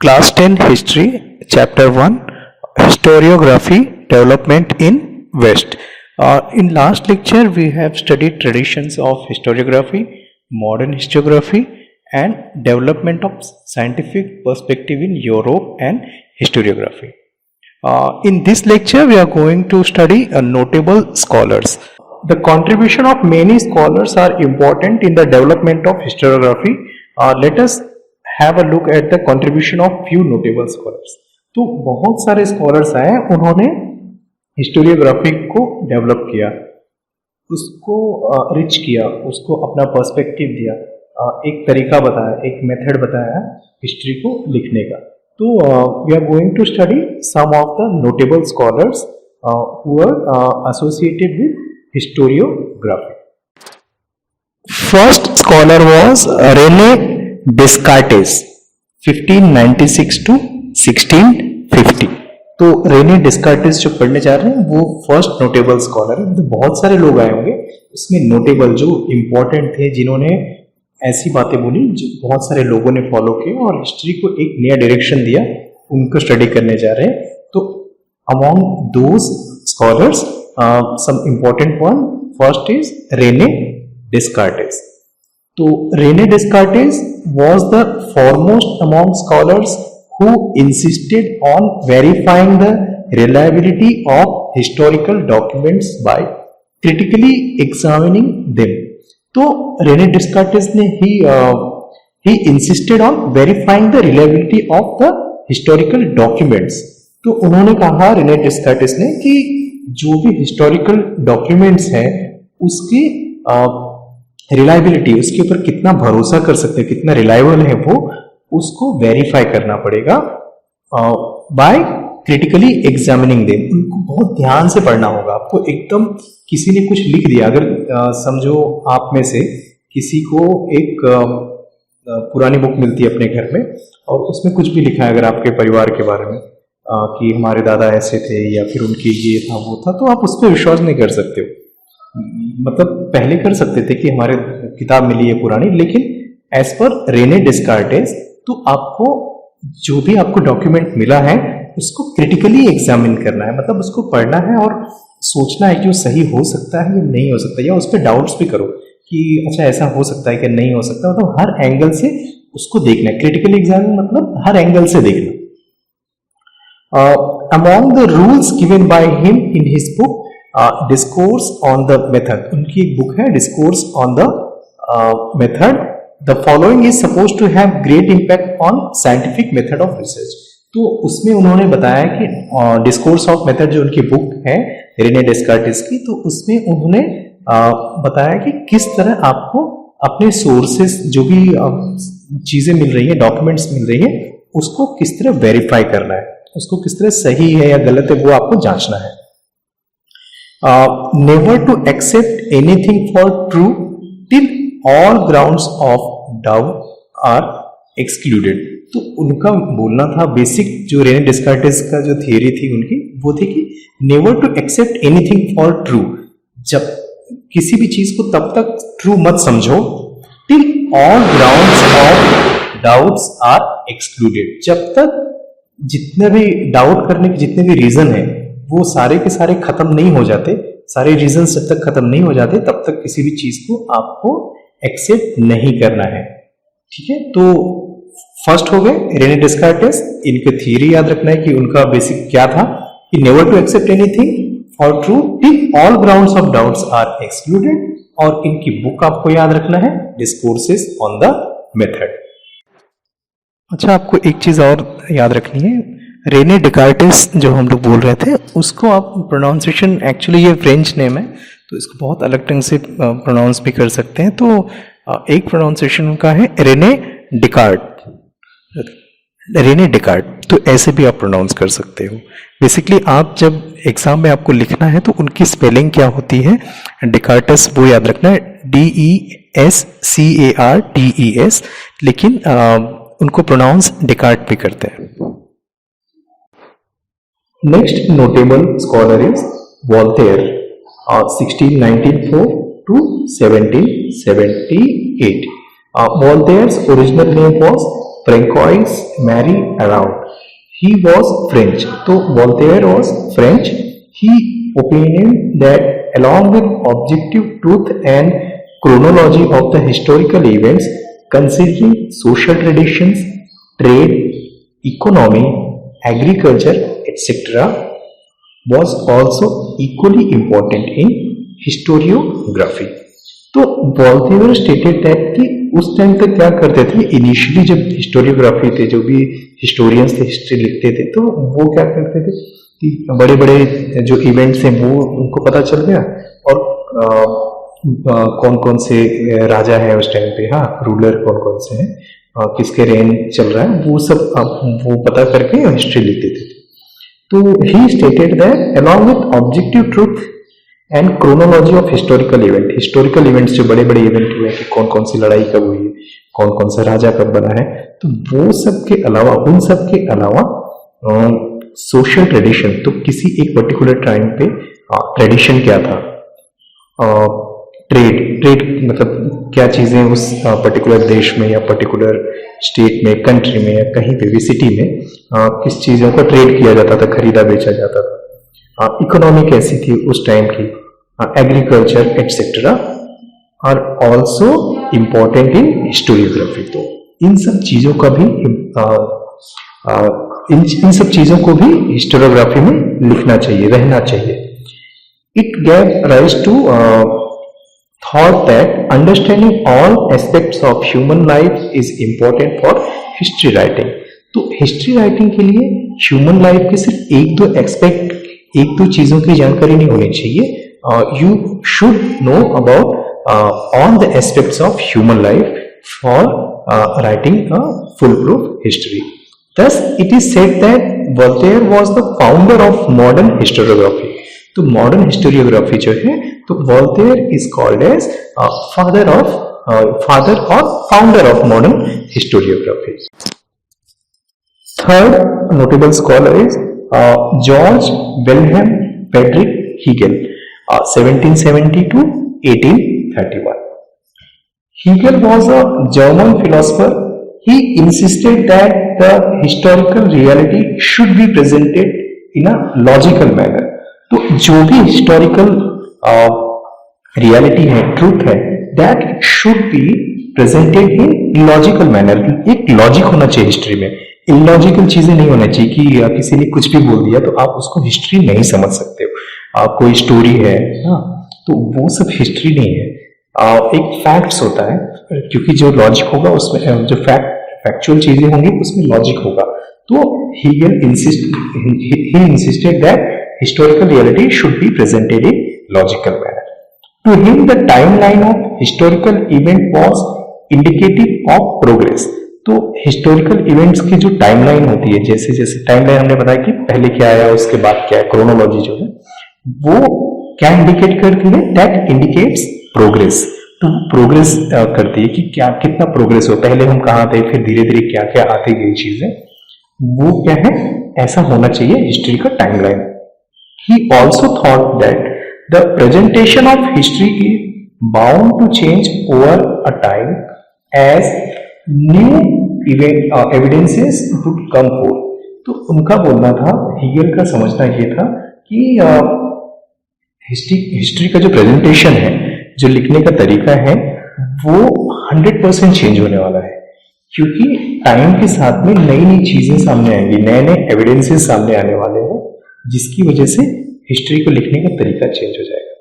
Class 10 History, Chapter 1, Historiography, Development in West. In last lecture, we have studied traditions of historiography, modern historiography, and development of scientific perspective in Europe and historiography. In this lecture, we are going to study notable scholars. The contribution of many scholars are important in the development of historiography. Let us have a look at the contribution of few notable scholars. तो बहुत सारे scholars आए, उन्होंने historiography को develop किया, उसको rich किया, उसको अपना पर्सपेक्टिव दिया, एक तरीका बताया, एक मेथड बताया हिस्ट्री को लिखने का. तो we are going to study some of the notable scholars who are associated with historiography. First scholar was Rene Descartes 1596 to 1650. तो रेने डिस्कार्टेस जो पढ़ने जा रहे हैं वो फर्स्ट नोटेबल स्कॉलर है. तो बहुत सारे लोग आए होंगे, उसमें नोटेबल जो इम्पोर्टेंट थे, जिन्होंने ऐसी बातें बोली जो बहुत सारे लोगों ने फॉलो किए और हिस्ट्री को एक नया डायरेक्शन दिया, उनको स्टडी करने जा रहे हैं. तो among those scholars some important one, first is Rene Descartes. तो Rene Descartes was the foremost among scholars who insisted on verifying the reliability of historical documents by critically examining them. तो Rene डिस्कार्टेस ने he insisted on verifying the reliability of the historical documents. तो उन्होंने कहा Renee डिस्कार्टेस ने कि जो भी historical documents हैं उसकी रिलायबिलिटी, उसके ऊपर कितना भरोसा कर सकते हैं, कितना रिलायबल है वो, उसको वेरीफाई करना पड़ेगा बाय क्रिटिकली एग्जामिनिंग देम. उनको बहुत ध्यान से पढ़ना होगा. आपको एकदम किसी ने कुछ लिख दिया, अगर समझो आप में से किसी को एक पुरानी बुक मिलती है अपने घर में और उसमें कुछ भी लिखा है अगर आपके परिवार के बारे में कि हमारे दादा ऐसे थे या फिर उनके ये था वो था, तो आप उस पर विश्वास नहीं कर सकते हो. मतलब पहले कर सकते थे कि हमारे किताब मिली है पुरानी, लेकिन एज पर रेने डिस्कार्टेस तो आपको जो भी आपको डॉक्यूमेंट मिला है उसको क्रिटिकली एग्जामिन करना है. मतलब उसको पढ़ना है और सोचना है कि वो सही हो सकता है या नहीं हो सकता, या उस पर डाउट्स भी करो कि अच्छा ऐसा हो सकता है कि नहीं हो सकता. मतलब हर एंगल से उसको देखना है. क्रिटिकली एग्जामिन मतलब हर एंगल से देखना. Among the rules given by him in his book Discourse on the Method, उनकी एक बुक है Discourse on the Method. The following is suppose to have great impact on scientific method of research. तो उसमें उन्होंने बताया कि डिस्कोर्स ऑफ मेथड जो उनकी बुक है रेने डिस्कार्टेस की, तो उसमें उन्होंने बताया कि किस तरह आपको अपने सोर्सेस जो भी चीजें मिल रही है, डॉक्यूमेंट्स मिल रही है, उसको किस तरह वेरीफाई करना है, उसको किस तरह सही है या गलत है वो आपको जांचना है. Never to accept anything for true till all grounds of doubt are excluded. तो उनका बोलना था, बेसिक जो रेने डिस्कार्टेस का जो थियरी थी उनकी, वो थी कि never to accept anything for true. जब किसी भी चीज को तब तक ट्रू मत समझो till all grounds of doubts are excluded. जब तक जितने भी डाउट करने के जितने भी रीजन है वो सारे के सारे खत्म नहीं हो जाते, सारे रीजंस जब तक खत्म नहीं हो जाते तब तक किसी भी चीज को आपको एक्सेप्ट नहीं करना है. ठीक है, तो फर्स्ट हो गए रेने डिस्कार्टेस. इनके थियरी याद रखना है कि उनका बेसिक क्या था कि never to accept anything for true till all grounds of doubts are excluded. और इनकी बुक आपको याद रखना है डिस्कोर्सेस ऑन द मेथड. अच्छा, आपको एक चीज और याद रखनी है, रेने डिस्कार्टेस जो हम लोग बोल रहे थे उसको आप प्रोनाउंसिएशन, एक्चुअली ये फ्रेंच नेम है तो इसको बहुत अलग ढंग से प्रोनाउंस भी कर सकते हैं. तो एक प्रोनाउंसिएशन उनका है रेने डिकार्ट, रेने डिकार्ट, तो ऐसे भी आप प्रोनाउंस कर सकते हो. बेसिकली आप जब एग्जाम में आपको लिखना है तो उनकी स्पेलिंग क्या होती है, डिकार्टस, वो याद रखना है, DESCARTES, लेकिन उनको प्रोनाउंस डिकार्ट भी करते हैं. Next notable scholar is Voltaire, 1694 to 1778. Voltaire's original name was Francois Marie Arouet, he was French. तो Voltaire was French. He opinion that along with objective truth and chronology of the historical events, considering social traditions, trade, economy, agriculture, etc., was also equally important in historiography. तो Voltaire stated that कि उस time पे क्या करते थे, initially जब historiography थे, जो भी हिस्टोरियंस थे हिस्ट्री लिखते थे, तो वो क्या करते थे कि बड़े बड़े जो इवेंट्स हैं वो उनको पता चल गया, और कौन कौन से राजा हैं उस टाइम पे, हाँ रूलर कौन कौन से हैं, किसके रेन चल रहा है, वो सब वो पता करके हिस्ट्री लिख देते थे। तो ही stated that along with objective truth and chronology of historical event, historical events जो बड़े बड़े इवेंट हुए कि कौन कौन सी लड़ाई कब हुई, कौन कौन सा राजा कब बना है, तो वो सब के अलावा, उन सब के अलावा सोशल ट्रेडिशन, तो किसी एक पर्टिकुलर टाइम पे ट्रेडिशन क्या था, ट्रेड मतलब क्या चीजें उस पर्टिकुलर देश में या पर्टिकुलर स्टेट में, कंट्री में या कहीं पे भी सिटी में किस चीजों का ट्रेड किया जाता था, खरीदा बेचा जाता था, इकोनॉमी कैसी थी उस टाइम की, agriculture etcetera are also important in historiography. तो इन सब चीजों का भी इन सब चीजों को भी हिस्टोरियोग्राफी में लिखना चाहिए, रहना चाहिए। It gave rise to thought that understanding all aspects of human life is important for history writing। तो हिस्ट्री राइटिंग के लिए ह्यूमन लाइफ के सिर्फ एक दो एस्पेक्ट, एक दो चीजों की जानकारी नहीं होनी चाहिए, you should know about all the aspects of human life for writing a full proof history. Thus, it is said that Voltaire was the founder of modern historiography। तो मॉडर्न हिस्टोरियोग्राफी जो है, तो Voltaire is called as father और founder of modern historiography. Third notable scholar is Georg Wilhelm Friedrich Hegel, 1770 to 1831। Hegel was a German philosopher। He insisted that the historical reality should be presented in a logical manner। तो जो भी historical reality है, truth है, that should be presented in logical manner. एक logic होना चाहिए history में, illogical चीजें नहीं होना चाहिए कि किसी ने कुछ भी बोल दिया तो आप उसको हिस्ट्री नहीं समझ सकते हो। कोई स्टोरी है, हाँ, तो वो सब हिस्ट्री नहीं है, एक फैक्ट्स होता है, क्योंकि जो लॉजिक होगा उसमें, जो फैक्चुअल चीजें होंगी उसमें लॉजिक होगा। तो Hegel insisted that historical reality should be presented in logical manner। To him, the timeline of historical event was indicative of progress। तो historical events की जो timeline होती है, जैसे जैसे timeline हमने बताया कि पहले क्या आया उसके बाद क्या है, chronology जो है वो क्या indicate करती है, that indicates progress। तो प्रोग्रेस करती है कि क्या कितना प्रोग्रेस हो, पहले हम कहाँ थे, फिर धीरे धीरे क्या क्या आती गई चीजें, वो क्या है, ऐसा होना चाहिए हिस्ट्री का timeline. He also thought that the presentation of history is bound to change over a time as new evidences would come forth। तो उनका बोलना था, हीगल का समझना ये था कि हिस्ट्री का जो प्रेजेंटेशन है, जो लिखने का तरीका है, वो 100% चेंज होने वाला है, क्योंकि टाइम के साथ में नई नई चीजें सामने आएंगी, नए नए एविडेंसेस सामने आने वाले हैं, जिसकी वजह से हिस्ट्री को लिखने का तरीका चेंज हो जाएगा।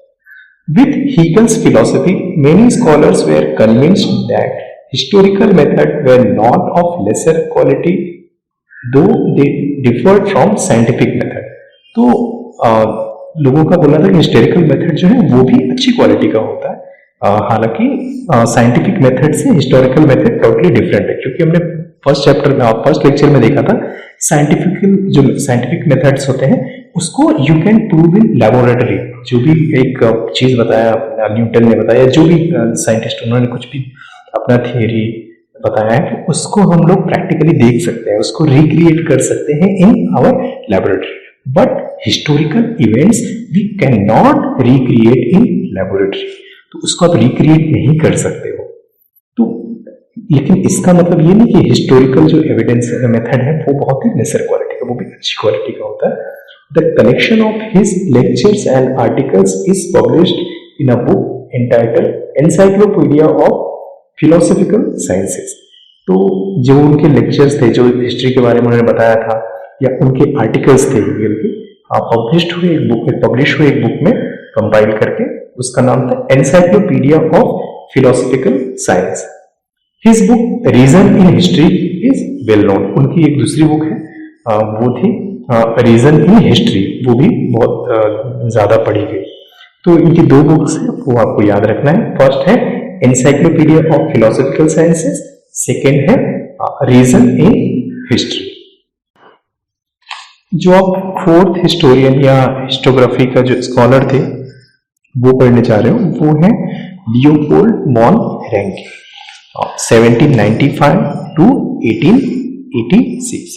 With Hegel's philosophy, many scholars were convinced that historical method were not of lesser quality though they differed from scientific method. तो लोगों का बोलना था कि हिस्टोरिकल मेथड जो है वो भी अच्छी क्वालिटी का होता है, हालांकि साइंटिफिक मेथड से हिस्टोरिकल मेथड टोटली डिफरेंट है, क्योंकि हमने फर्स्ट लेक्चर में देखा था साइंटिफिक मेथड्स होते हैं उसको you can prove in laboratory. जो भी एक चीज बताया न्यूटन ने बताया, जो भी साइंटिस्ट उन्होंने कुछ भी अपना थियरी बताया है, तो उसको हम लोग प्रैक्टिकली देख सकते हैं, उसको रिक्रिएट कर सकते हैं in our laboratory. But historical events we can not recreate in laboratory, तो उसको आप रिक्रिएट नहीं कर सकते हो। तो लेकिन इसका मतलब ये नहीं कि हिस्टोरिकल जो एविडेंस मेथड है वो बहुत ही लेसर क्वालिटी का, वो भी अच्छी क्वालिटी का होता है. The collection of his lectures and articles is published in a book entitled encyclopedia of philosophical sciences. तो जो उनके लेक्चर्स थे, जो हिस्ट्री के बारे में उन्होंने बताया था, या उनके आर्टिकल्स थे पब्लिश हुए एक बुक में कंपाइल करके, उसका नाम था Encyclopedia of Philosophical Science. His book Reason in History is well known. उनकी एक दूसरी बुक है, वो थी रीजन इन हिस्ट्री, वो भी बहुत ज्यादा पढ़ी गई. तो इनकी दो बुक्स है, वो आपको याद रखना है. फर्स्ट है encyclopedia of philosophical sciences, second है रीजन इन हिस्ट्री. जो आप फोर्थ हिस्टोरियन या हिस्टोग्राफी का जो स्कॉलर थे वो पढ़ने जा रहे हो, वो है Leopold von रैंके, 1795 to 1886.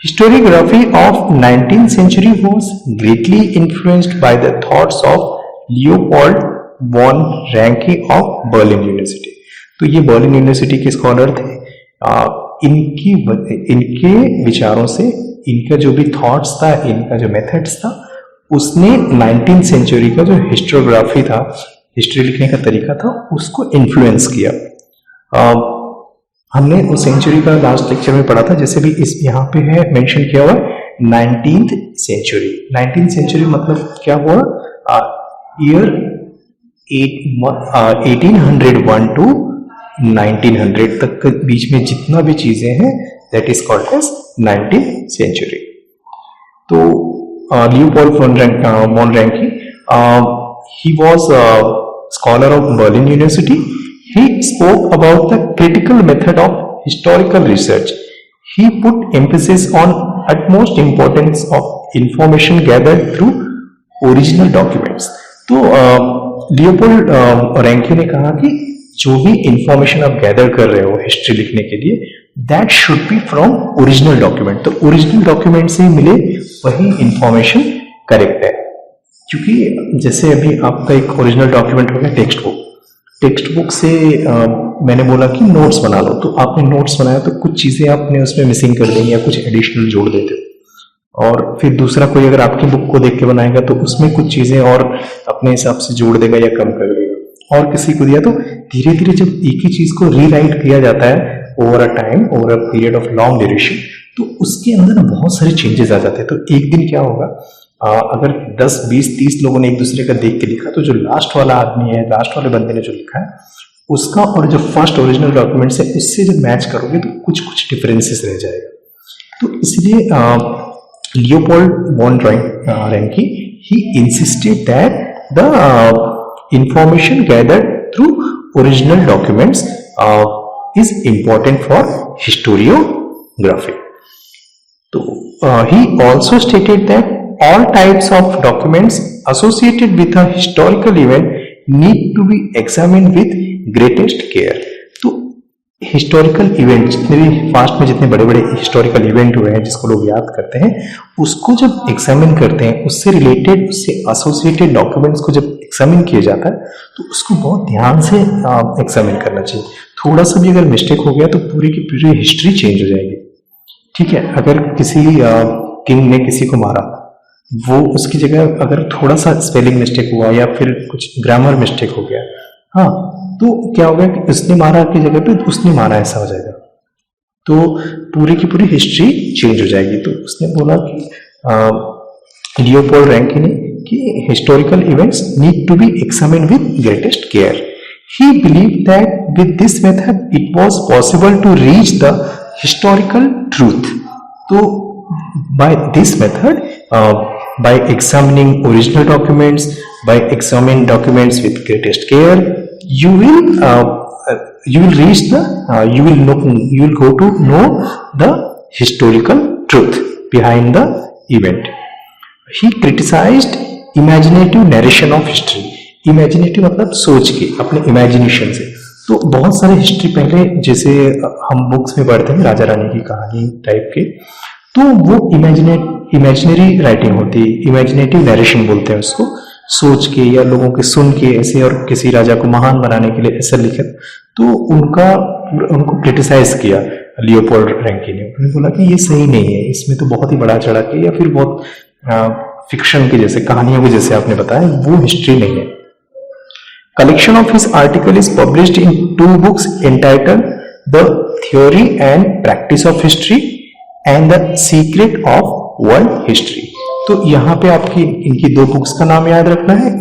Historiography of 19th century was greatly influenced by the thoughts of Leopold von Ranke of Berlin University. तो ये बर्लिन यूनिवर्सिटी के स्कॉलर थे. इनके विचारों से, इनका जो भी थॉट्स था, इनका जो मेथड्स था, उसने 19th सेंचुरी का जो हिस्टोग्राफी था, हिस्ट्री लिखने का तरीका था, उसको इन्फ्लुएंस किया. हमने उस सेंचुरी का लास्ट लेक्चर में पढ़ा था, जैसे भी इस यहाँ पे है मेंशन किया हुआ 19th सेंचुरी. 19th सेंचुरी मतलब क्या हुआ, ईयर 1801 to 1900 तक के बीच में जितना भी चीजें हैं, that is called as 19th century. तो Leopold von Ranke, he was a scholar of Berlin University. He spoke about the critical method of historical research. He put emphasis on utmost importance of information gathered through original documents. तो Leopold Ranke ने कहा कि जो भी information आप gather कर रहे हो हिस्ट्री लिखने के लिए, that should be from original document. तो ओरिजिनल डॉक्यूमेंट से मिले वही इंफॉर्मेशन करेक्ट है. क्योंकि जैसे अभी आपका एक ओरिजिनल डॉक्यूमेंट हो गया टेक्स्ट बुक. टेक्स्ट बुक से मैंने बोला कि नोट्स बना लो, तो आपने नोट्स बनाया तो कुछ चीजें आपने उसमें मिसिंग कर देंगे या कुछ एडिशनल जोड़ देते हो. और फिर दूसरा कोई अगर आपकी बुक को देख के बनाएगा तो उसमें कुछ चीजें और अपने हिसाब से जोड़ देगा या कम कर देगा. और किसी को दिया तो धीरे धीरे जब एक ही चीज को रीराइट किया जाता है over a time, over a period of long duration, तो उसके अंदर बहुत सारे चेंजेस आ जाते हैं. तो एक दिन क्या होगा, अगर 10, 20, 30 लोगों ने एक दूसरे का देख के लिखा, तो जो लास्ट वाला आदमी है, लास्ट वाले बंदे ने जो लिखा है, उसका और जो फर्स्ट ओरिजिनल डॉक्यूमेंट है उससे जब मैच करोगे तो कुछ कुछ डिफरेंसेस रह जाएगा. तो इसलिए Leopold von Ranke, he insisted that the information gathered through original documents is important for historiography. So he also stated that all types of documents associated with a historical event need to be examined with greatest care. तो historical event, जितने भी past में जितने बड़े बड़े historical event हुए हैं जिसको लोग याद करते हैं, उसको जब एग्जामिन करते हैं, उससे रिलेटेड, उससे एसोसिएटेड डॉक्यूमेंट्स को जब एग्जामिन किया जाता है, तो उसको बहुत ध्यान से एग्जामिन करना चाहिए. थोड़ा सा भी अगर मिस्टेक हो गया तो पूरी की पूरी हिस्ट्री चेंज हो जाएगी. ठीक है, अगर किसी किंग ने किसी को मारा, वो उसकी जगह अगर थोड़ा सा स्पेलिंग मिस्टेक हुआ या फिर कुछ ग्रामर मिस्टेक हो गया, हाँ, तो क्या होगा कि उसने मारा की जगह पे उसने मारा ऐसा हो जाएगा, तो पूरी की पूरी हिस्ट्री चेंज हो जाएगी. तो उसने बोला कि लियोपोल्ड रैंके ने कि historical events need to be examined with greatest care. He believed that with this method it was possible to reach the historical truth. तो by this method, by examining original documents, by examining documents with greatest care, you will reach the you will go to know the historical truth behind the event. He criticized imaginative narration of history. imaginative मतलब सोच के, अपने imagination से. तो बहुत सारे history पहले जैसे हम बुक्स में पढ़ते हैं राजा रानी की कहानी टाइप के, तो वो इमेजिनरी राइटिंग होती है, इमेजिनेटिव नरेशन बोलते हैं उसको. सोच के या लोगों के सुन के ऐसे, और किसी राजा को महान बनाने के लिए ऐसा लिखा, तो उनको क्रिटिसाइज किया लियोपोल्ड रैंकी ने। उन्होंने बोला कि ये सही नहीं है, इसमें तो बहुत ही बड़ा चढ़ा के या फिर बहुत फिक्शन के जैसे, कहानियों के जैसे आपने बताया, वो हिस्ट्री नहीं है। Collection of his article is published in 2 books entitled The Theory and Practice of History and The Secret of World History। तो यहाँ पे आपकी इनकी 2 बुक्स का नाम याद रखना है।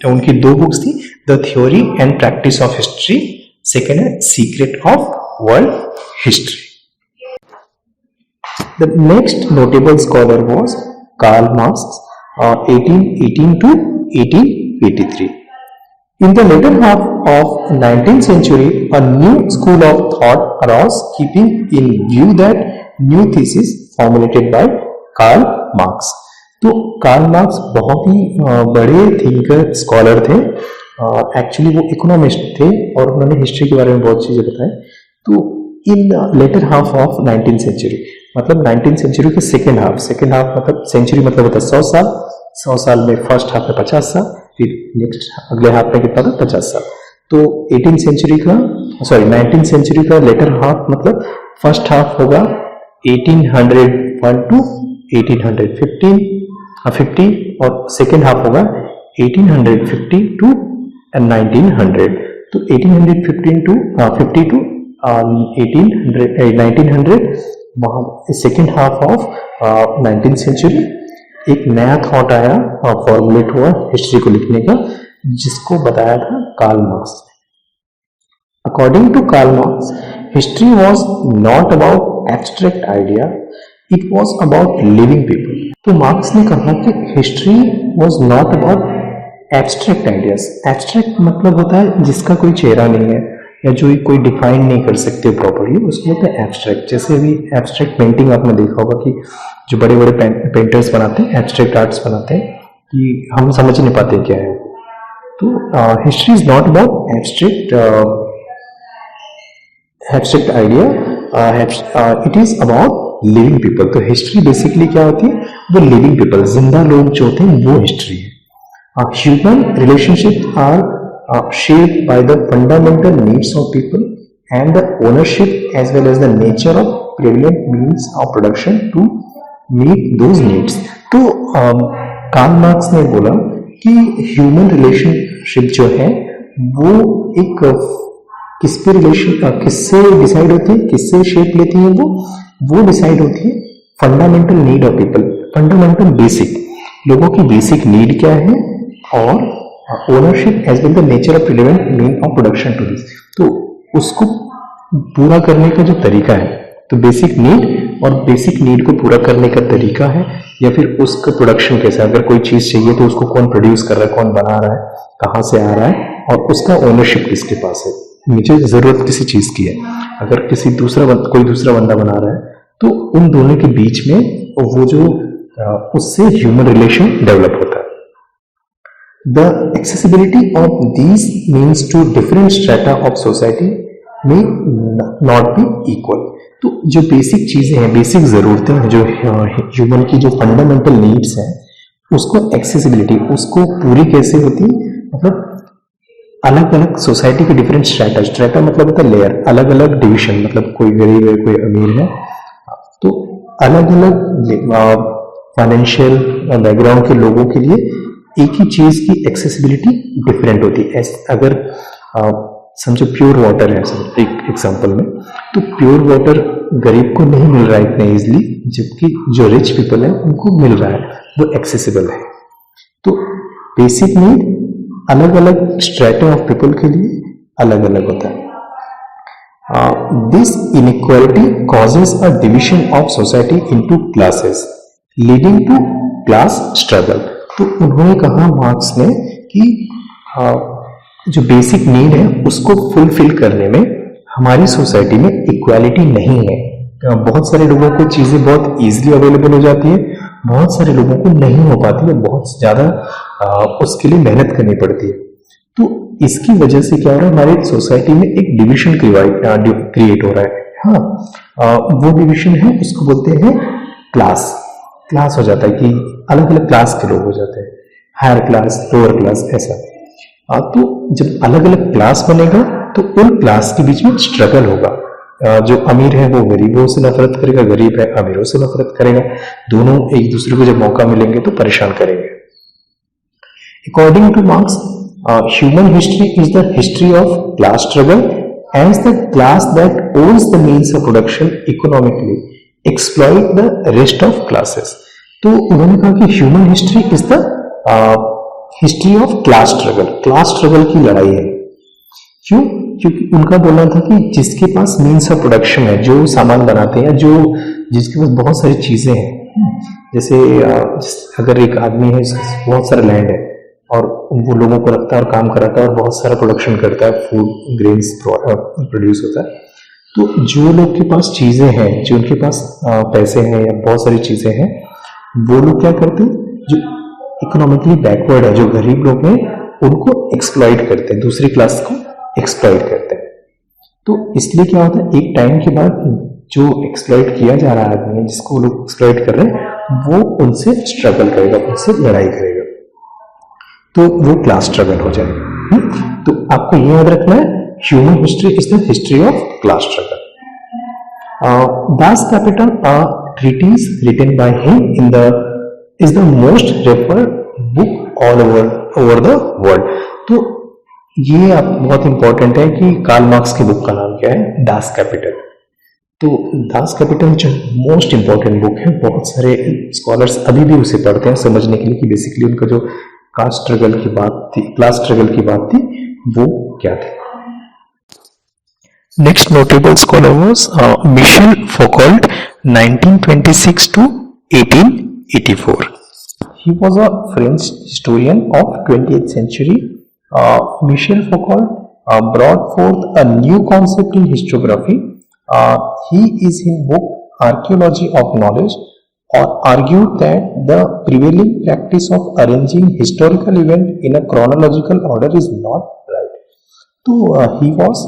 उनकी 2 बुक्स थी, The Theory and Practice of History, second है Secret of World History। The next notable scholar was Karl Marx, 1818 to 1883। In the later half of 19th century, a new school of thought arose, keeping in view that new thesis formulated by Karl Marx। तो Karl Marx बहुत ही बड़े thinker scholar थे। Actually वो economist थे और उन्होंने history के बारे में बहुत चीजें बताई। तो in later half of 19th century, मतलब 19th सेंचुरी के सेकेंड हाफ मतलब सेंचुरी मतलब होता है 100 साल, 100 साल में फर्स्ट हाफ में 50 साल, फिर नेक्स्ट अगले हाफ में कितना था 50 साल। तो 19th सेंचुरी का लेटर हाफ मतलब फर्स्ट हाफ होगा 1801 टू 1850 और सेकेंड हाफ होगा 1850 टू 1900। तो 1815 टू 50 टू 1900 वहां second half of 19th century एक नया थॉट आया, फॉर्मुलेट हुआ हिस्ट्री को लिखने का, जिसको बताया था कार्ल मार्क्स ने। According to Karl Marx, history was not about abstract idea, it was about living people. तो मार्क्स ने कहा कि history was not about abstract ideas. Abstract मतलब होता है जिसका कोई चेहरा नहीं है या जो कोई डिफाइन नहीं कर सकते प्रॉपर्ली, उसको बोलते हैं एब्स्ट्रैक्ट। जैसे अभी एब्स्ट्रैक्ट पेंटिंग आपने देखा होगा कि जो बड़े बड़े पेंटर्स बनाते हैं, एब्स्ट्रैक्ट आर्ट्स बनाते हैं, कि हम समझ नहीं पाते क्या है। तो history is not about abstract idea, it is about living people. तो हिस्ट्री बेसिकली क्या होती है, वो लिविंग पीपल, जिंदा लोग जो होते हैं वो हिस्ट्री है। Human relationship are shaped by the fundamental needs of people and the ownership as well as the nature of prevalent means of production to meet those needs। तो कार्ल मार्क्स ने बोला कि ह्यूमन रिलेशनशिप जो है वो एक किससे decide होती है, किससे शेप लेती है, वो डिसाइड होती है fundamental need of people. Fundamental basic, लोगों की बेसिक नीड क्या है, और ownership as well the nature of relevant mean of production to this. तो उसको पूरा करने का जो तरीका है, तो बेसिक नीड और बेसिक नीड को पूरा करने का तरीका है, या फिर उसका प्रोडक्शन कैसा, अगर कोई चीज चाहिए तो उसको कौन प्रोड्यूस कर रहा है, कौन बना रहा है, कहाँ से आ रहा है, और उसका ओनरशिप किसके पास है, मुझे जरूरत किसी चीज की है। अगर कोई दूसरा बंदा बना रहा है तो उन दोनों के बीच में वो जो उससे ह्यूमन रिलेशन डेवलप होता है। The accessibility of these means to different strata of society may not be equal। तो जो बेसिक चीजें हैं, बेसिक जरूरतें हैं, जो ह्यूमन की जो फंडामेंटल नीड्स हैं, उसको एक्सेसिबिलिटी, उसको पूरी कैसे होती है, मतलब अलग अलग सोसाइटी के डिफरेंट स्ट्रेटा मतलब होता है लेयर, अलग अलग डिविजन, मतलब कोई गरीब है, कोई अमीर है, तो अलग अलग फाइनेंशियल बैकग्राउंड के लोगों के लिए एक ही चीज की एक्सेसिबिलिटी डिफरेंट होती है। अगर समझो प्योर वाटर है, एक एग्जांपल में, तो प्योर वाटर गरीब को नहीं मिल रहा है इतना इजीली, जबकि जो रिच पीपल है उनको मिल रहा है, वो एक्सेसिबल है। तो बेसिक नीड अलग अलग स्ट्रेटा ऑफ पीपल के लिए अलग अलग होता है। This inequality causes a division of society into classes leading to class struggle. तो उन्होंने कहा मार्क्स ने कि जो बेसिक नीड है उसको फुलफिल करने में हमारी सोसाइटी में इक्वालिटी नहीं है। बहुत सारे लोगों को चीजें बहुत इजीली अवेलेबल हो जाती है, बहुत सारे लोगों को नहीं हो पाती है, बहुत ज्यादा उसके लिए मेहनत करनी पड़ती है। तो इसकी वजह से क्या हो रहा है, हमारी सोसाइटी में एक डिविजन क्रिएट हो रहा है। हाँ, वो डिविजन है, उसको बोलते हैं क्लास हो जाता है कि अलग अलग क्लास के लोग हो जाते हैं, हायर क्लास, लोअर क्लास, ऐसा। तो जब अलग अलग क्लास बनेगा तो तो उन क्लास के बीच में स्ट्रगल होगा। जो अमीर है वो गरीबों से नफरत करेगा, गरीब है अमीरों से नफरत करेगा, दोनों एक दूसरे को जब मौका मिलेंगे तो परेशान करेंगे। According to Marx, human history is the history of class struggle as the class that owns the means of production economically exploit the rest of classes. तो उन्होंने कहा कि human history is the history of class struggle की लड़ाई है। क्यों? क्योंकि उनका बोलना था कि जिसके पास मीन्स ऑफ प्रोडक्शन है, जो सामान बनाते हैं, जो जिसके पास बहुत सारी चीजें हैं, जैसे अगर एक आदमी है, बहुत सारा लैंड है और वो लोगों को रखता है और काम कराता है और बहुत सारा प्रोडक्शन करता है, फूड ग्रेन्स प्रोड्यूस होता है, तो जो लोग के पास चीजें हैं, जो उनके पास पैसे हैं या बहुत सारी चीजें हैं, वो लोग क्या करते हैं, जो इकोनॉमिकली बैकवर्ड है, जो गरीब लोग हैं, उनको एक्सप्लॉइट करते हैं, दूसरी क्लास को एक्सप्लॉइट करते हैं। तो इसलिए क्या होता है, एक टाइम के बाद जो एक्सप्लॉइट किया जा रहा है आदमी, जिसको लोग एक्सप्लॉइट कर रहे हैं, वो उनसे स्ट्रगल करेगा, उनसे लड़ाई करेगा, तो वो क्लास स्ट्रगल हो जाएगा। तो आपको ये याद रखना है, human history is the history of class struggle. Das Kapital, a treatise written by him is the most referred book all over the world। तो ये आप बहुत इंपॉर्टेंट है कि कार्ल मार्क्स की बुक का नाम क्या है, दास कैपिटल। तो दास कैपिटल जो मोस्ट इंपॉर्टेंट बुक है, बहुत सारे स्कॉलर्स अभी भी उसे पढ़ते हैं समझने के लिए कि बेसिकली उनका जो कास्ट स्ट्रगल की बात थी, क्लास स्ट्रगल की बात थी, वो क्या थी। Next notable scholar was Michel Foucault, 1926 to 1884. He was a French historian of 20th century. Michel Foucault brought forth a new concept in historiography. He is in book Archaeology of Knowledge argued that the prevailing practice of arranging historical event in a chronological order is not right. So he was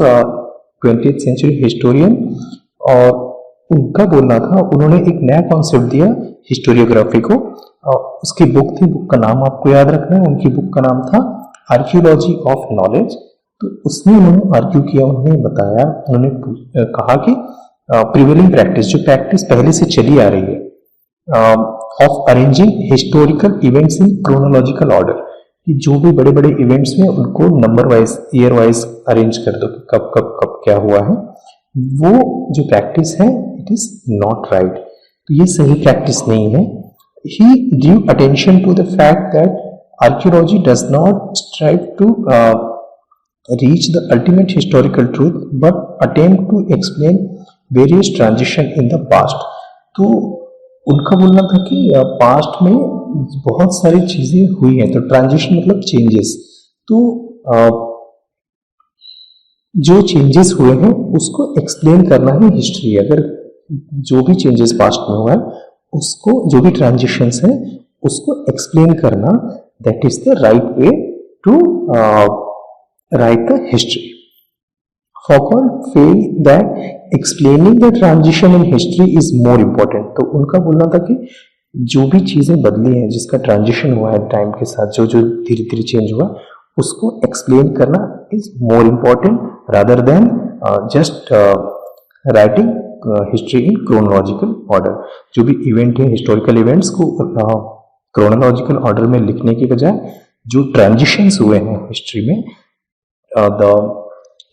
20th century historian, और उनका बोलना था, उन्होंने एक नया concept दिया historiography को। उसकी बुक थी, बुक का नाम आपको याद रखना है, उनकी बुक का नाम था आर्कियोलॉजी ऑफ नॉलेज। तो उसमें उन्होंने आर्ग्यू किया, उन्होंने बताया, उन्होंने कहा कि प्रिवेलिंग प्रैक्टिस, जो प्रैक्टिस पहले से चली आ रही है, of arranging historical events in chronological order, कि जो भी बड़े बड़े इवेंट्स में उनको number wise, year wise arrange कर दो, कब कब कब क्या हुआ है, वो जो प्रैक्टिस है, इट इज नॉट राइट। तो ये सही प्रैक्टिस नहीं है। He due attention to the fact that archaeology does not strive to reach the ultimate historical truth but attempt to explain various transition in the past. तो उनका बोलना था कि पास्ट में बहुत सारी चीजें हुई हैं, तो ट्रांजिशन मतलब चेंजेस, तो जो चेंजेस हुए हैं उसको एक्सप्लेन करना ही हिस्ट्री है। अगर जो भी चेंजेस पास्ट में हुआ है उसको, जो भी ट्रांजिशंस हैं उसको एक्सप्लेन करना, that is the right way to write the history. Foucault felt that explaining the transition in history is more important। तो उनका बोलना था कि जो भी चीजें बदली हैं, जिसका ट्रांजिशन हुआ है टाइम के साथ, जो जो धीरे धीरे चेंज हुआ, उसको एक्सप्लेन करना is more important rather than just writing history in chronological order. जो भी इवेंट है, हिस्टोरिकल इवेंट्स को क्रोनोलॉजिकल ऑर्डर में लिखने की बजाय जो ट्रांजिशंस हुए हैं हिस्ट्री में, the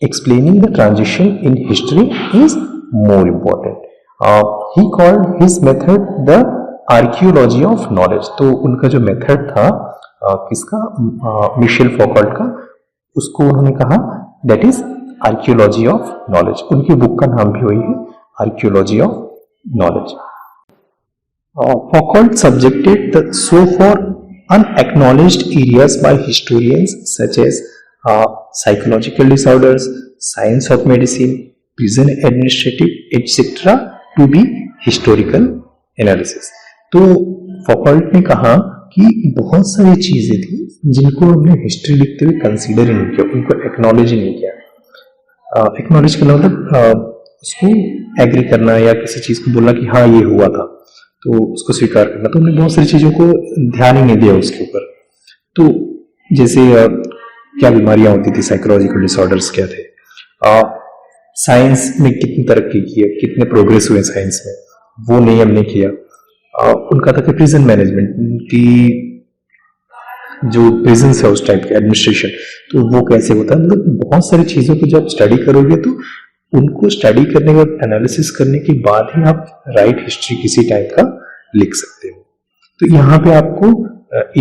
explaining the transition in history is more important. He called his method the archaeology of knowledge। तो उनका जो मेथड था किसका, मिशेल फौकॉल्ट का, उसको उन्होंने कहा that is archaeology of knowledge। उनकी बुक का नाम भी वही है, archaeology of knowledge। Foucault subjected the so far unacknowledged areas by historians such as psychological disorders, science of medicine, prison administrative, etc. to be historical analysis। तो Foucault ने कहा कि बहुत सारी चीजें थी जिनको हमने हिस्ट्री लिखते हुए कंसीडर ही नहीं किया, उनको एक्नॉलेज ही नहीं किया। एक्नॉलेज करना मतलब उसको एग्री करना या किसी चीज को बोलना कि हाँ ये हुआ था, तो उसको स्वीकार करना। तो हमने बहुत सारी चीजों को ध्यान ही नहीं दिया उसके ऊपर। तो जैसे क्या बीमारियां होती थी, साइकोलॉजिकल डिसऑर्डर्स क्या थे, साइंस में कितनी तरक्की की है, कितने प्रोग्रेस हुए साइंस में, वो नहीं हमने किया। उनका था कि प्रिजन मैनेजमेंट की जो प्रिजन है उस टाइप के एडमिनिस्ट्रेशन, तो वो कैसे होता है। मतलब बहुत सारी चीजों को जब स्टडी करोगे तो उनको स्टडी करने के बाद एनालिसिस करने के बाद ही आप राइट हिस्ट्री किसी टाइप का लिख सकते हो। तो यहाँ पे आपको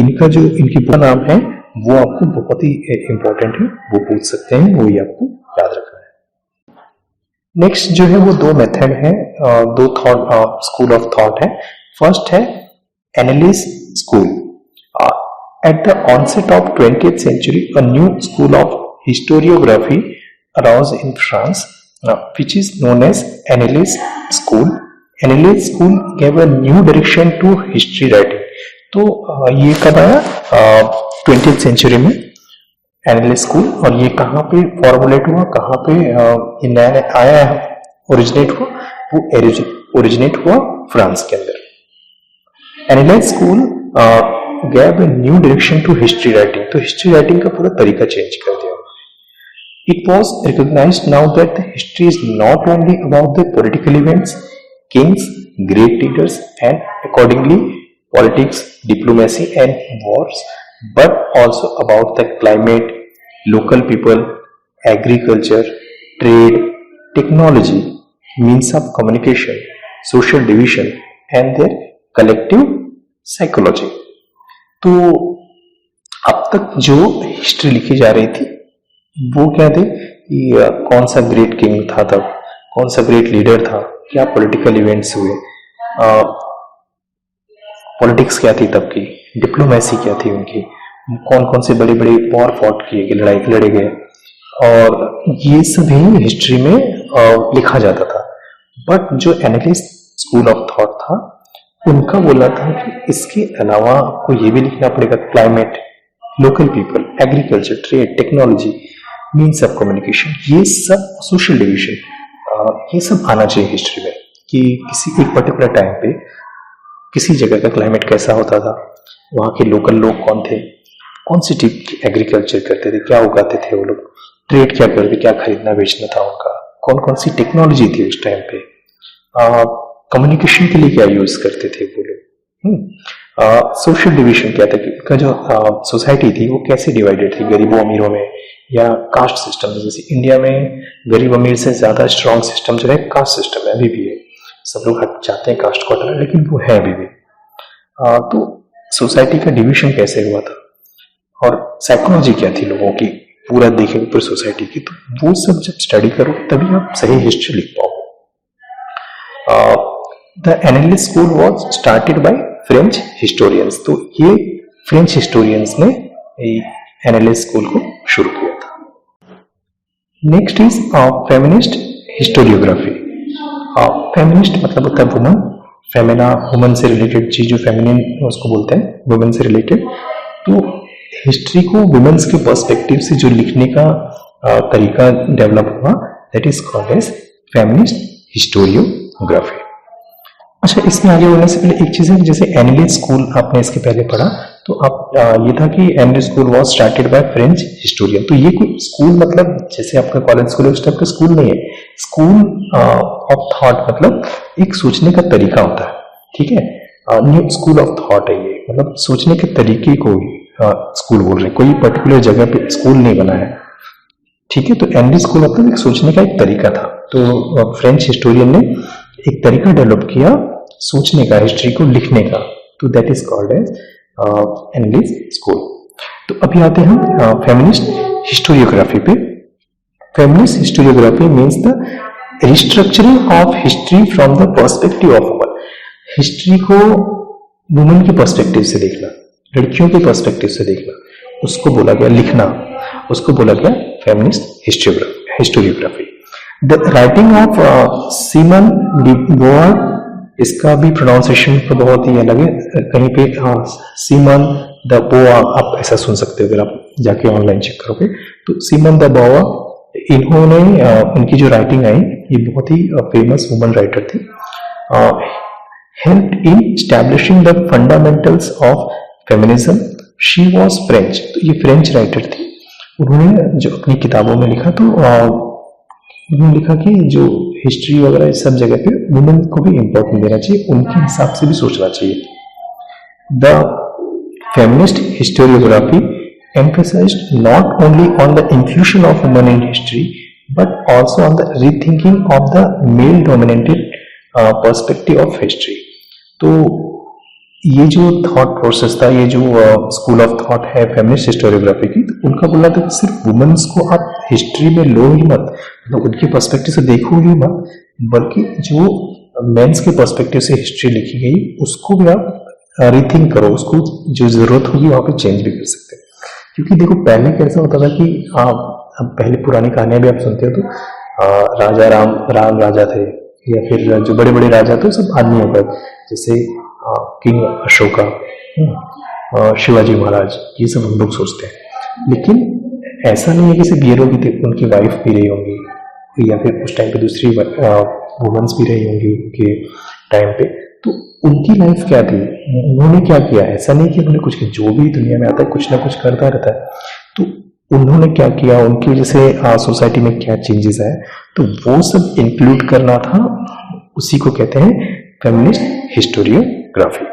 इनका जो इनकी पूरा नाम है वो आपको बहुत ही इंपॉर्टेंट है, वो पूछ सकते हैं, वो ही आपको याद रखना है। नेक्स्ट जो है वो दो मेथड है, दो थॉट स्कूल ऑफ थॉट है। फर्स्ट है Annales school. At the onset of 20th century, a new school of historiography arose in France, which is known as Annales School. Annales School gave a new direction to history writing. तो ये कब आया 20th century में Annales School, और ये कहाँ पे formulate हुआ, कहाँ पे ये नया आया है, ओरिजिनेट हुआ, वो ओरिजिनेट हुआ फ्रांस के अंदर। Annales School gave a new direction to history writing. तो history writing का पूरा तरीका चेंज कर दिया। It was recognized now that the history is not only about the political events, kings, great leaders, and accordingly politics, diplomacy, and wars, but also about the climate, local people, agriculture, trade, technology, means of communication, social division, and their collective psychology. तो अब तक जो history लिखी जा रही थी वो क्या थे कि कौन सा ग्रेट किंग था तब, कौन सा ग्रेट लीडर था, क्या पॉलिटिकल इवेंट्स हुए, पॉलिटिक्स क्या थी तब की, डिप्लोमेसी क्या थी उनकी, कौन कौन से बड़े बड़े वॉर फॉट किए गए, लड़ाई लड़े गए, और ये सभी हिस्ट्री में लिखा जाता था। बट जो एनालिस्ट स्कूल ऑफ थॉट था उनका बोला था कि इसके अलावा आपको ये भी लिखना पड़ेगा, climate, local people, agriculture, trade, technology, means of communication, ये सब, सोशल डिवीजन, ये सब आना चाहिए हिस्ट्री में कि किसी एक पर्टिकुलर टाइम पे किसी जगह का क्लाइमेट कैसा होता था, वहाँ के लोकल लोग कौन थे, कौन सी टाइप की एग्रीकल्चर करते थे, क्या उगाते थे वो लोग, ट्रेड क्या करते, क्या खरीदना बेचना था उनका, कौन कौन सी टेक्नोलॉजी थी उस टाइम पे, कम्युनिकेशन के लिए क्या यूज करते थे वो लोग, सोशल डिवीजन क्या था कि उनका जो सोसाइटी थी वो कैसे डिवाइडेड थी, गरीबों अमीरों में, या कास्ट सिस्टम, जैसे इंडिया में गरीब अमीर से ज्यादा स्ट्रॉन्ग सिस्टम जो है कास्ट सिस्टम है, अभी भी है, सब लोग हट जाते हैं कास्ट को हटाना, लेकिन वो है अभी भी। तो सोसाइटी का डिवीजन कैसे हुआ था और साइकोलॉजी क्या थी लोगों की, पूरा देखेंगे पूरी सोसाइटी की, तो वो सब जब स्टडी करो तभी आप सही हिस्ट्री लिख पाओगे। The Annales School was started by French historians. तो ये फ्रेंच हिस्टोरियंस ने Annales School को शुरू किया था। Next is feminist historiography. Feminist मतलब होता है वुमन, फेमिना वुमन से रिलेटेड चीज, जो फेमिनिन उसको बोलते हैं, वुमेन से रिलेटेड। तो हिस्ट्री को वुमेन्स के पर्सपेक्टिव से जो लिखने का तरीका डेवलप हुआ, that is called as feminist historiography. अच्छा, इसमें आगे बढ़ने से पहले एक चीज है, जैसे एनालिस स्कूल आपने इसके पहले पढ़ा, तो आप ये था कि Annales school was started by French historian. तो ये कोई स्कूल मतलब जैसे आपका कॉलेज स्कूल है उस टाइप का स्कूल नहीं है। स्कूल ऑफ थॉट मतलब एक सोचने का तरीका होता है, ठीक है। न्यू स्कूल ऑफ थॉट है ये, मतलब सोचने के तरीके को स्कूल बोल रहे हैं, कोई पर्टिकुलर जगह पे स्कूल नहीं बना है, ठीक है। तो एनालिस स्कूल मतलब एक सोचने का एक तरीका था। तो फ्रेंच हिस्टोरियन ने एक तरीका डेवलप किया सोचने का, हिस्ट्री को लिखने का, तो that is called as Annales school. तो अभी आते हैं हम फेमिनिस्ट हिस्टोरियोग्राफी पे। Feminist historiography means the restructuring of history from the perspective of woman. History को वुमन के पर्सपेक्टिव से देखना, लड़कियों के पर्सपेक्टिव से देखना, उसको बोला गया लिखना, उसको बोला गया feminist historiography. The writing of Simone de Beauvoir, इसका भी प्रोनाउंसिएशन तो बहुत ही अलग है, कहीं पे सिमन द बोआ आप ऐसा सुन सकते हो अगर आप जाके ऑनलाइन चेक करोगे। तो सिमन द बोआ, इन्होंने उनकी जो राइटिंग आई, ये बहुत ही फेमस वुमन राइटर थी। Help in establishing the fundamentals of feminism. She was French, तो ये फ्रेंच राइटर थी। उन्होंने जो अपनी किताबों में लिखा, तो उन्होंने लिखा कि जो हिस्ट्री वगैरह इस सब जगह पे वुमेन को भी इम्पोर्टेंट देना चाहिए, उनके हिसाब से भी सोचना चाहिए। The feminist historiography emphasized not only on the inclusion of women in history but also on the rethinking of the male dominated perspective of history। तो ये जो थॉट प्रोसेस था, ये जो स्कूल ऑफ थॉट है फेमिनिस्ट हिस्टोरियोग्राफी की, तो उनका बोलना था कि सिर्फ वुमेन्स को आप हिस्ट्री में लो ही मत, मतलब उनके पर्सपेक्टिव से देखो ही मत, बल्कि जो मेंस के पर्सपेक्टिव से हिस्ट्री लिखी गई उसको भी आप रीथिंक करो, उसको जो जरूरत होगी वहां पे चेंज भी कर सकते हैं। क्योंकि देखो पहले कैसा होता था कि अब पहले पुरानी कहानियां भी आप सुनते हो तो राजा राम राजा थे, या फिर जो बड़े बड़े राजा थे सब आदमी होकर, जैसे किंग अशोका, शिवाजी महाराज, ये सब हम लोग सोचते हैं। लेकिन ऐसा नहीं है कि सिर्फ ये लोग भी थे, उनकी वाइफ भी रही होंगी, या फिर उस टाइम पे दूसरी वुमेन्स भी रही होंगी उनके टाइम पे। तो उनकी लाइफ क्या थी, उन्होंने क्या किया, ऐसा नहीं कि उन्होंने कुछ किया, जो भी दुनिया में आता है कुछ ना कुछ करता रहता है, तो उन्होंने क्या किया, उनकी वजह से सोसाइटी में क्या चेंजेस आए, तो वो सब इंक्लूड करना था, उसी को कहते हैं feminist historiography.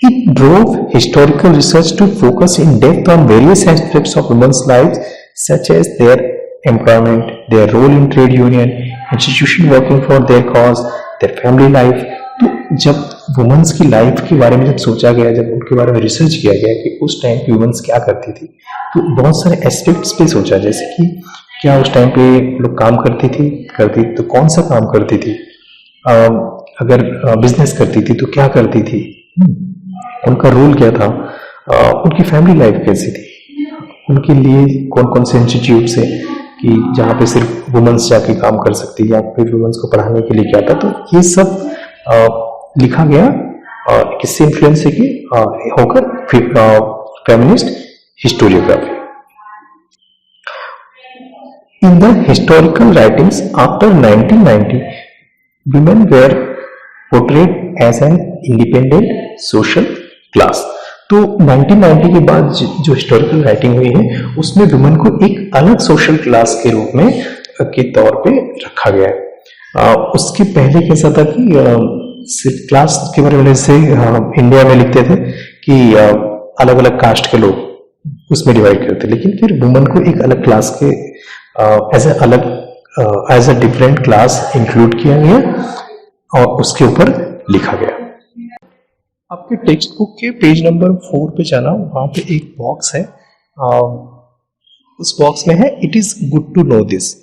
It drove historical research to focus in depth on various aspects of women's lives, such as their employment, their role in trade union, institution working for their cause, their family life। तो जब women's की life के बारे में जब सोचा गया, जब उनके बारे में रिसर्च किया गया कि उस टाइम की वुमेन्स क्या करती थी, तो बहुत सारे एस्पेक्ट्स पे सोचा, जैसे कि क्या उस टाइम पे लोग काम करती तो कौन सा काम करती थी, अगर बिजनेस करती थी तो क्या करती थी, उनका रोल क्या था, उनकी फैमिली लाइफ कैसी थी, उनके लिए कौन कौन से इंस्टीट्यूट्स है कि जहाँ पे सिर्फ वुमेन्स जाके काम कर सकती है, या फिर वुमेन्स को पढ़ाने के लिए क्या था। तो ये सब लिखा गया किससे इन्फ्लुएंस है कि होकर feminist historiography. In the historical writings after 1990 women were portrayed as an independent social class। तो 1990 के बाद जो हिस्टोरिकल राइटिंग हुई है उसमें वुमेन को एक अलग सोशल क्लास के रूप में के तौर पे रखा गया है। उसके पहले कैसा था कि सिर्फ क्लास के बारे में जैसे इंडिया में लिखते थे कि अलग अलग कास्ट के लोग उसमें डिवाइड करते, लेकिन फिर वुमेन को एक अलग क्लास के as a different class include किया गया और उसके ऊपर लिखा गया। आपके टेक्स्ट बुक के पेज नंबर 4 पे जाना, वहां पे एक बॉक्स है, उस बॉक्स में है it is good to know this.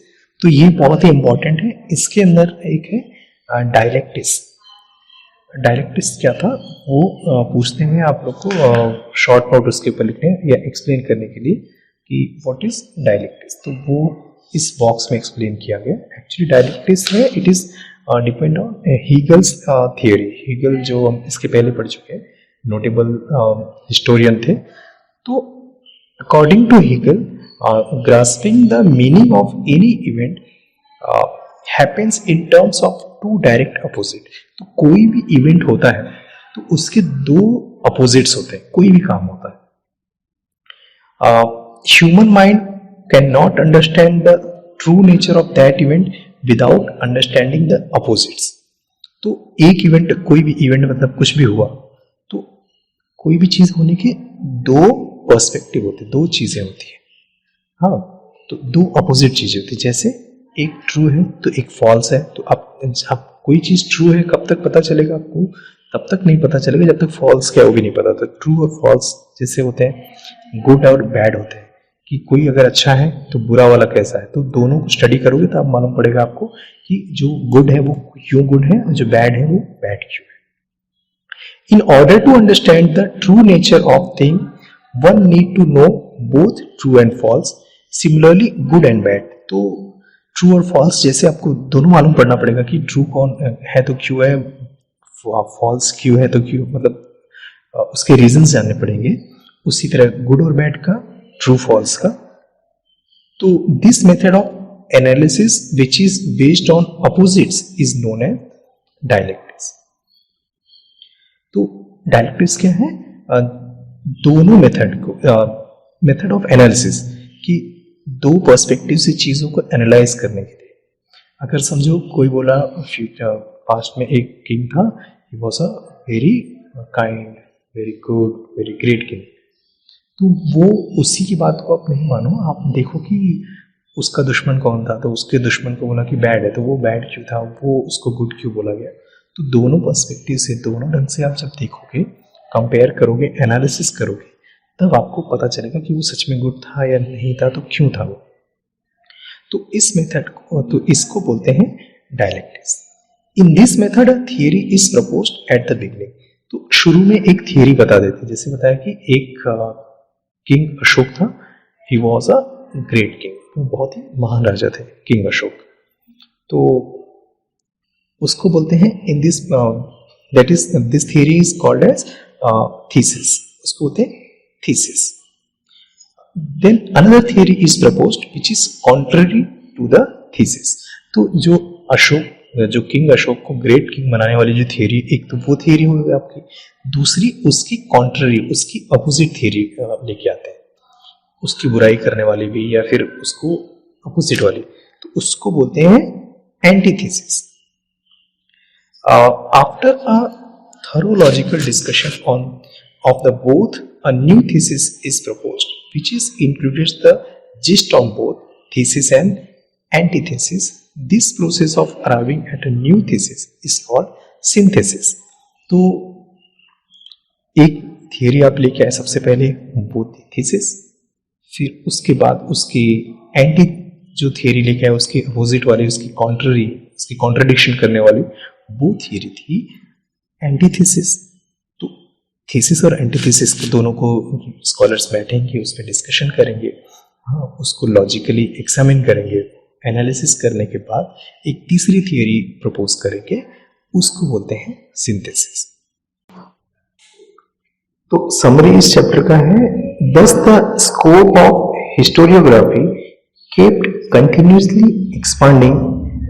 तो ये बहुत ही इंपॉर्टेंट है। इसके अंदर एक है डायलेक्टिस। डायलेक्टिस क्या था वो पूछते हैं आप लोग को शॉर्ट नोट उसके ऊपर लिखने या एक्सप्लेन करने के लिए कि व्हाट इज डायलेक्टिस, तो वो इस बॉक्स में एक्सप्लेन किया गया। एक्चुअली डायलेक्टिस है it is depend on Hegel's theory. Hegel जो हम इसके पहले पढ़ चुके हैं, नोटेबल हिस्टोरियन थे। तो according to Hegel, grasping the meaning of any event happens in terms of two direct opposite. तो कोई भी इवेंट होता है तो उसके दो अपोजिट्स होते हैं, कोई भी काम होता है। Human mind can not understand the true nature of that event without understanding the opposites. तो एक इवेंट, कोई भी इवेंट मतलब कुछ भी हुआ, तो कोई भी चीज होने के दो पर्सपेक्टिव होते, दो चीजें होती है। हाँ, तो दो अपोजिट चीजें होती है। जैसे एक ट्रू है तो एक फॉल्स है। तो अब कोई चीज ट्रू है कब तक पता चलेगा आपको? तब तक नहीं पता चलेगा जब तक फॉल्स क्या है वो भी नहीं पता। तो ट्रू और फॉल्स जैसे होते हैं, गुड और बैड होते हैं, कि कोई अगर अच्छा है तो बुरा वाला कैसा है। तो दोनों को स्टडी करोगे तो आप मालूम पड़ेगा आपको कि जो गुड है वो क्यों गुड है और जो बैड है वो बैड क्यों है। In order to understand the true nature of thing, one need to know both true and false, similarly good and bad. तो ट्रू और फॉल्स जैसे आपको दोनों मालूम पड़ना पड़ेगा कि ट्रू कौन है तो क्यों है, फॉल्स क्यों है तो क्यों, मतलब उसके रीजंस जानने पड़ेंगे। उसी तरह गुड और बैड का, ट्रू फॉल्स का। तो this method of analysis which is based on opposites is known as dialectics. तो डायलेक्टिक्स क्या है? दोनों मेथड को, मेथड ऑफ एनालिसिस, कि दो पर्सपेक्टिव से चीज़ों को एनालाइज करने के लिए। अगर समझो कोई बोला पास्ट में एक किंग था, he was a very kind, very good, very great king, तो वो उसी की बात को आप नहीं मानो, आप देखो कि उसका दुश्मन कौन था, तो उसके दुश्मन को बोला कि बैड है, तो वो बैड क्यों था, वो उसको गुड क्यों बोला गया। तो दोनों पर्सपेक्टिव से, दोनों ढंग से आप जब देखोगे, कंपेयर करोगे, एनालिसिस करोगे, तब आपको पता चलेगा कि वो सच में गुड था या नहीं था, तो क्यों था वो। तो इस मेथड को, तो इसको बोलते हैं dialectics. In this method theory is proposed at the beginning. तो शुरू में एक थियरी बता देते, जैसे बताया कि एक किंग अशोक था, he was a great king, वो बहुत ही महान राजा थे किंग अशोक। तो उसको बोलते हैं in this, that is this theory is called as thesis, उसको बोलते हैं thesis. Then another theory is proposed which is contrary to the thesis. तो जो किंग अशोक को ग्रेट किंग बनाने वाली जो थियरी, एक तो वो थियरी होगी आपकी, दूसरी उसकी कॉन्ट्ररी, उसकी अपोजिट थियरी लेके आते हैं, उसकी बुराई करने वाली भी, या फिर उसको अपोजिट वाली, तो उसको बोलते हैं antithesis. After a thorough logical discussion on of the both, a new thesis is proposed which is includes the gist of both thesis and antithesis. This process of arriving at a new thesis is called synthesis. तो एक theory आप लेके आए सबसे पहले, वो thesis, फिर उसके बाद उसकी एंटी जो थियरी लेके आए, उसकी अपोजिट वाली, उसकी कॉन्ट्ररी, उसकी कॉन्ट्रडिक्शन करने वाली, वो थियरी थी एंटीथीसिस। तो थीसिस और एंटीथीसिस को दोनों को स्कॉलर्स बैठेंगे, उस पर डिस्कशन करेंगे, हाँ, उसको लॉजिकली एग्जामिन करेंगे, एनालिसिस करने के बाद एक तीसरी थियरी प्रपोज करेंगे, उसको बोलते हैं सिंथेसिस। तो समरी इस चैप्टर का है, thus the scope of historiography kept continuously expanding.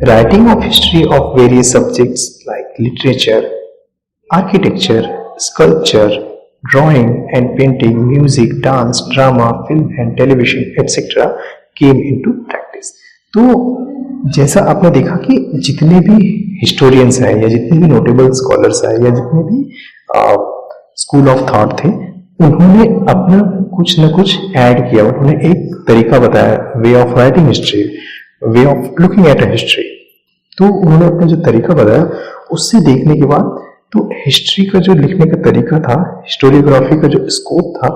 Writing of history of various subjects like literature, architecture, sculpture, drawing and painting, music, dance, drama, film and television, etc. came into practice. तो जैसा आपने देखा कि जितने भी historians हैं, या जितने भी नोटेबल स्कॉलर्स हैं, या जितने भी स्कूल ऑफ थॉट थे, उन्होंने अपना कुछ न कुछ ऐड किया, उन्होंने एक तरीका बताया, way of writing history, way of looking at a history. तो उन्होंने अपना जो तरीका बताया, उससे देखने के बाद तो हिस्ट्री का जो लिखने का तरीका था, हिस्टोरियोग्राफी का जो स्कोप था,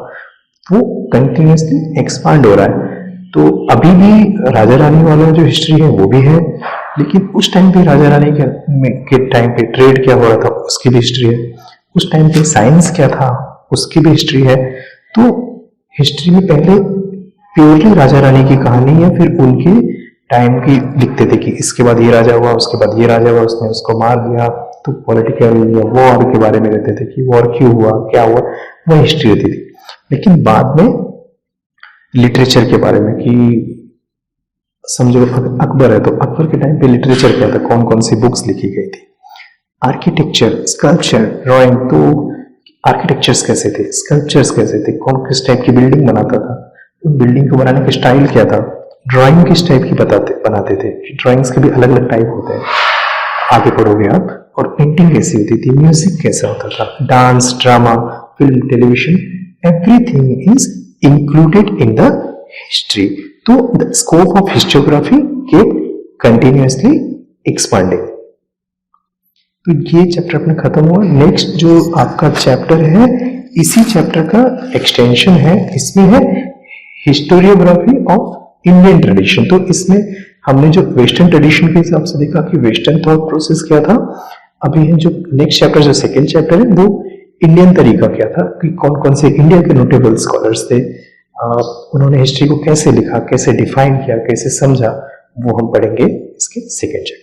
वो कंटिन्यूसली एक्सपांड हो रहा है। तो अभी भी राजा रानी वाला जो हिस्ट्री है वो भी है, लेकिन उस टाइम पे राजा रानी के टाइम पे ट्रेड क्या हो रहा था उसकी भी हिस्ट्री है, उस टाइम पे साइंस क्या था उसकी भी हिस्ट्री है। तो हिस्ट्री में पहले प्योरली राजा रानी की कहानी या फिर उनके टाइम की लिखते थे कि इसके बाद ये राजा हुआ, उसके बाद ये राजा हुआ, उसने उसको मार दिया, तो पॉलिटिकल या वॉर के बारे में रहते थे कि वॉर क्यों हुआ, क्या हुआ, वो हिस्ट्री रहती थी। लेकिन बाद में लिटरेचर के बारे में कि समझो अकबर है, तो अकबर के टाइम पे लिटरेचर क्या था, कौन कौन सी बुक्स लिखी गई थी, आर्किटेक्चर, स्कल्पचर, ड्राइंग, तो आर्किटेक्चर्स कैसे थे, स्कल्पचर्स कैसे थे, कौन किस टाइप की बिल्डिंग बनाता था, उन बिल्डिंग को बनाने का स्टाइल क्या था, ड्राइंग किस टाइप की बनाते थे, ड्राइंग्स के भी अलग अलग टाइप होते हैं, आगे पढ़ोगे आप, और पेंटिंग कैसी होती थी, म्यूजिक कैसा होता था, dance, drama, film, television, everything is included in the history. तो the scope of historiography keep continuously expanding. तो ये चैप्टर अपना खत्म हुआ। नेक्स्ट जो आपका चैप्टर है, इसी चैप्टर का एक्सटेंशन है, इसमें है हिस्टोरियोग्राफी ऑफ इंडियन ट्रेडिशन। तो इसमें हमने जो वेस्टर्न ट्रेडिशन के हिसाब से देखा कि वेस्टर्न थॉट प्रोसेस क्या था, अभी है जो नेक्स्ट चैप्टर, जो सेकेंड चैप्टर है, वो इंडियन तरीका क्या था, कि कौन कौन से इंडिया के नोटेबल स्कॉलर्स थे, उन्होंने हिस्ट्री को कैसे लिखा, कैसे डिफाइन किया, कैसे समझा, वो हम पढ़ेंगे इसके सेकेंड चैप्टर।